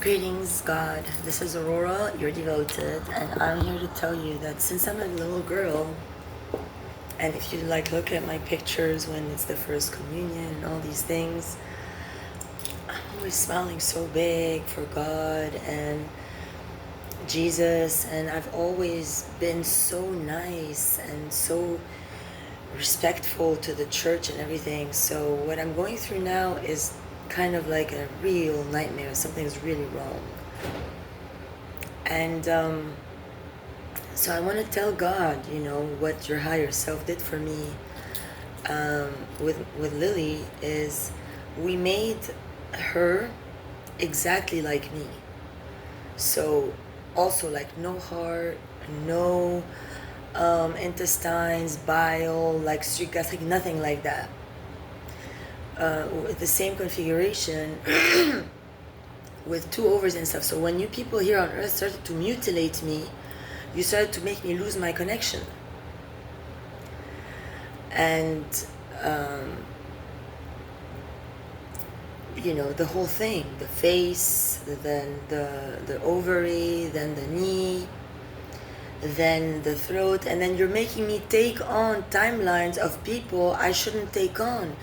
Greetings, God. This is Aurora, your devoted, and I'm here to tell you that since I'm a little girl, and if you look at my pictures when it's the first communion and all these things, I'm always smiling so big for God and Jesus, and I've always been so nice and so respectful to the church and everything. So what I'm going through now is kind of like a real nightmare. Something's really wrong. And so I want to tell God, what your higher self did for me with Lily is we made her exactly like me. So also like no heart, no intestines, bile, like street gas, like nothing like that. With the same configuration with 2 ovaries and stuff. So when you people here on earth started to mutilate me, you started to make me lose my connection. And the whole thing, the face, then the ovary, then the knee, then the throat, and then you're making me take on timelines of people I shouldn't take on.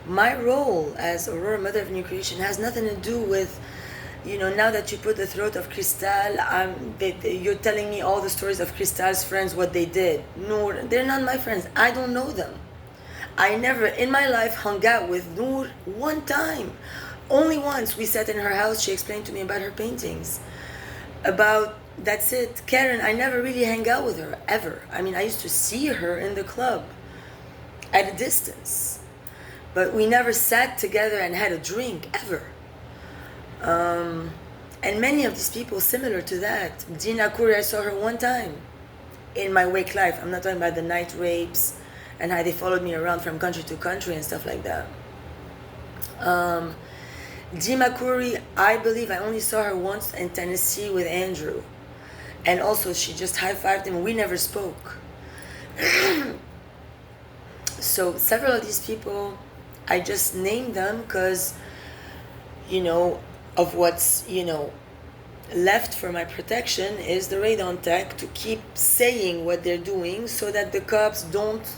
My role as Aurora, Mother of New Creation, has nothing to do with, now that you put the throat of Cristal, you're telling me all the stories of Cristal's friends, what they did. No, they're not my friends. I don't know them. I never in my life hung out with Noor one time. Only once we sat in her house, she explained to me about her paintings. That's it. Karen, I never really hang out with her, ever. I mean, I used to see her in the club at a distance. But we never sat together and had a drink, ever. And many of these people similar to that. Dina Kuri, I saw her one time in my wake life. I'm not talking about the night rapes and how they followed me around from country to country and stuff like that. Dima Kuri, I believe I only saw her once in Tennessee with Andrew. And also she just high-fived him. We never spoke. So several of these people, I just named them because, of what's, left for my protection is the radon tech to keep saying what they're doing so that the cops don't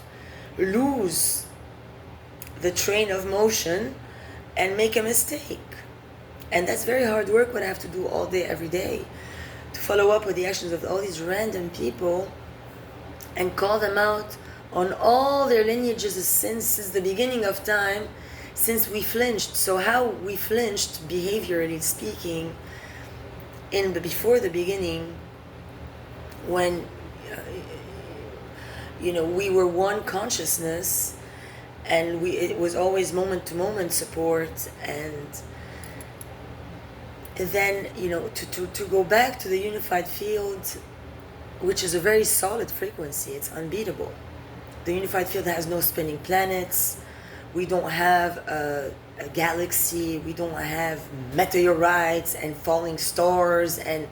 lose the train of motion and make a mistake. And that's very hard work, what I have to do all day, every day, to follow up with the actions of all these random people and call them out on all their lineages of sins since the beginning of time, since we flinched. So how we flinched, behaviorally speaking, before the beginning, when we were one consciousness, and it was always moment to moment support, and then to go back to the unified field, which is a very solid frequency. It's unbeatable. The unified field has no spinning planets. We don't have a galaxy. We don't have meteorites and falling stars and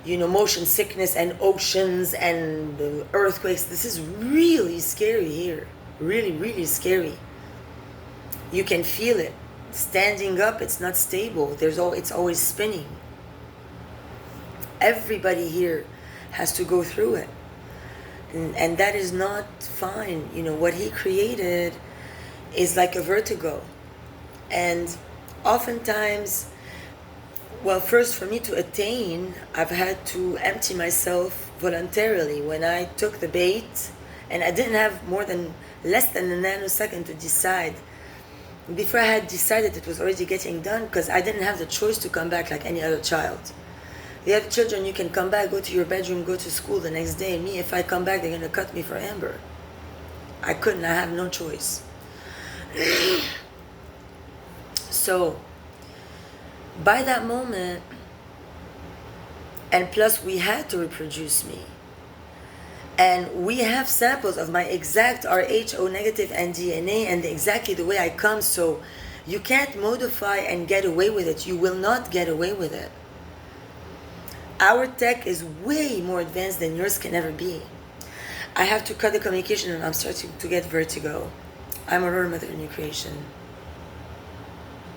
motion sickness and oceans and earthquakes. This is really scary here. Really, really scary. You can feel it. Standing up, it's not stable. It's always spinning. Everybody here has to go through it. And that is not fine. What he created is like a vertigo. And oftentimes, well, first for me to attain, I've had to empty myself voluntarily. When I took the bait, and I didn't have less than a nanosecond to decide. Before I had decided, it was already getting done, because I didn't have the choice to come back like any other child. The other children, you can come back, go to your bedroom, go to school the next day. Me, if I come back, they're going to cut me for Amber. I couldn't. I have no choice. So, by that moment, and plus we had to reproduce me. And we have samples of my exact Rho negative and DNA and exactly the way I come. So you can't modify and get away with it. You will not get away with it. Our tech is way more advanced than yours can ever be. I have to cut the communication and I'm starting to get vertigo. I'm Aurora, Mother of New Creation.